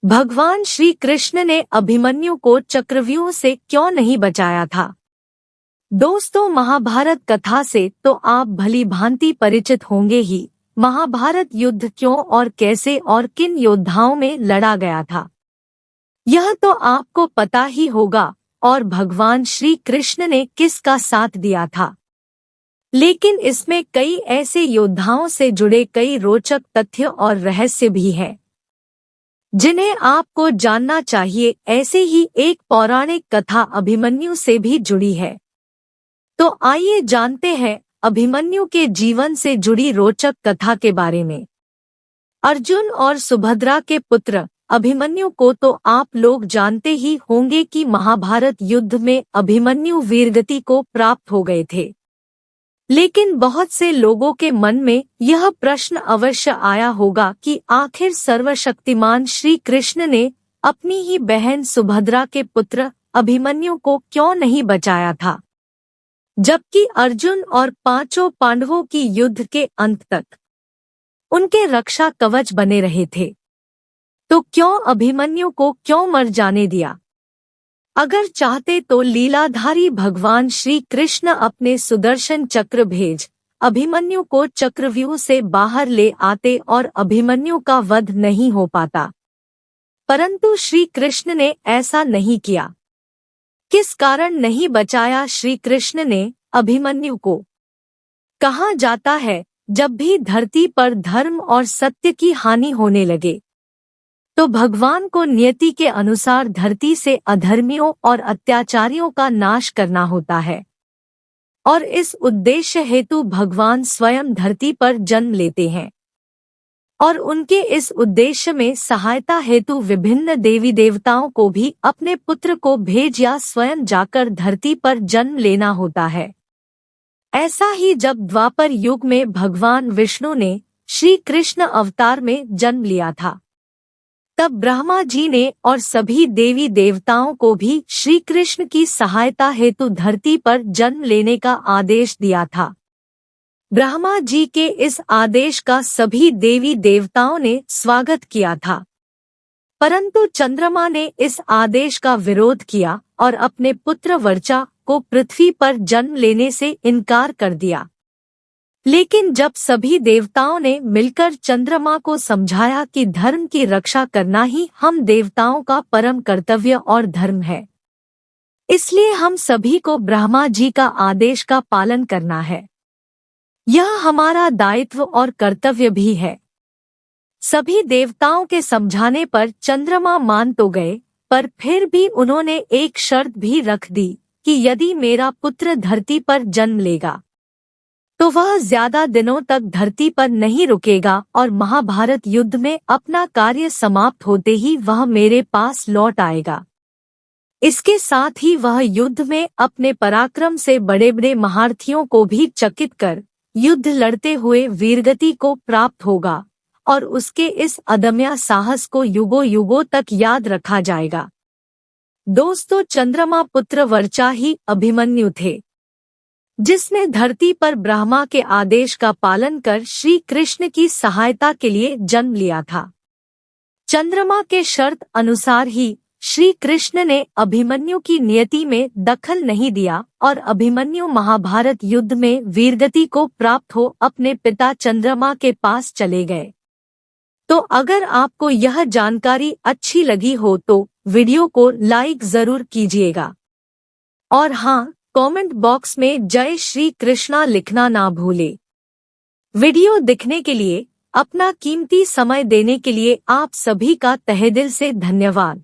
भगवान श्री कृष्ण ने अभिमन्यु को चक्रव्यूह से क्यों नहीं बचाया था? दोस्तों, महाभारत कथा से तो आप भली भांति परिचित होंगे ही। महाभारत युद्ध क्यों और कैसे और किन योद्धाओं में लड़ा गया था, यह तो आपको पता ही होगा, और भगवान श्री कृष्ण ने किसका साथ दिया था। लेकिन इसमें कई ऐसे योद्धाओं से जुड़े कई रोचक तथ्य और रहस्य भी हैं, जिन्हें आपको जानना चाहिए। ऐसे ही एक पौराणिक कथा अभिमन्यु से भी जुड़ी है। तो आइए जानते हैं अभिमन्यु के जीवन से जुड़ी रोचक कथा के बारे में। अर्जुन और सुभद्रा के पुत्र अभिमन्यु को तो आप लोग जानते ही होंगे कि महाभारत युद्ध में अभिमन्यु वीरगति को प्राप्त हो गए थे। लेकिन बहुत से लोगों के मन में यह प्रश्न अवश्य आया होगा कि आखिर सर्वशक्तिमान श्री कृष्ण ने अपनी ही बहन सुभद्रा के पुत्र अभिमन्यु को क्यों नहीं बचाया था, जबकि अर्जुन और पांचों पांडवों की युद्ध के अंत तक उनके रक्षा कवच बने रहे थे। तो क्यों अभिमन्यु को क्यों मर जाने दिया? अगर चाहते तो लीलाधारी भगवान श्री कृष्ण अपने सुदर्शन चक्र भेज अभिमन्यु को चक्रव्यूह से बाहर ले आते और अभिमन्यु का वध नहीं हो पाता। परंतु श्री कृष्ण ने ऐसा नहीं किया। किस कारण नहीं बचाया श्री कृष्ण ने अभिमन्यु को? कहा जाता है, जब भी धरती पर धर्म और सत्य की हानि होने लगे तो भगवान को नियति के अनुसार धरती से अधर्मियों और अत्याचारियों का नाश करना होता है, और इस उद्देश्य हेतु भगवान स्वयं धरती पर जन्म लेते हैं। और उनके इस उद्देश्य में सहायता हेतु विभिन्न देवी देवताओं को भी अपने पुत्र को भेज या स्वयं जाकर धरती पर जन्म लेना होता है। ऐसा ही जब द्वापर युग में भगवान विष्णु ने श्री कृष्ण अवतार में जन्म लिया था, तब ब्रह्मा जी ने और सभी देवी देवताओं को भी श्री कृष्ण की सहायता हेतु धरती पर जन्म लेने का आदेश दिया था। ब्रह्मा जी के इस आदेश का सभी देवी देवताओं ने स्वागत किया था, परंतु चंद्रमा ने इस आदेश का विरोध किया और अपने पुत्र वर्चा को पृथ्वी पर जन्म लेने से इनकार कर दिया। लेकिन जब सभी देवताओं ने मिलकर चंद्रमा को समझाया कि धर्म की रक्षा करना ही हम देवताओं का परम कर्तव्य और धर्म है, इसलिए हम सभी को ब्रह्मा जी का आदेश का पालन करना है, यह हमारा दायित्व और कर्तव्य भी है। सभी देवताओं के समझाने पर चंद्रमा मान तो गए, पर फिर भी उन्होंने एक शर्त भी रख दी कि यदि मेरा पुत्र धरती पर जन्म लेगा तो वह ज्यादा दिनों तक धरती पर नहीं रुकेगा और महाभारत युद्ध में अपना कार्य समाप्त होते ही वह मेरे पास लौट आएगा। इसके साथ ही वह युद्ध में अपने पराक्रम से बड़े बड़े महारथियों को भी चकित कर युद्ध लड़ते हुए वीरगति को प्राप्त होगा, और उसके इस अदम्य साहस को युगों युगों तक याद रखा जाएगा। दोस्तों, चंद्रमा पुत्र वर्चा ही अभिमन्यु थे, जिसने धरती पर ब्रह्मा के आदेश का पालन कर श्री कृष्ण की सहायता के लिए जन्म लिया था। चंद्रमा के शर्त अनुसार ही श्री कृष्ण ने अभिमन्यु की नियति में दखल नहीं दिया और अभिमन्यु महाभारत युद्ध में वीरगति को प्राप्त हो अपने पिता चंद्रमा के पास चले गए। तो अगर आपको यह जानकारी अच्छी लगी हो तो वीडियो को लाइक जरूर कीजिएगा, और हाँ, कमेंट बॉक्स में जय श्री कृष्णा लिखना ना भूले। वीडियो देखने के लिए, अपना कीमती समय देने के लिए आप सभी का तहे दिल से धन्यवाद।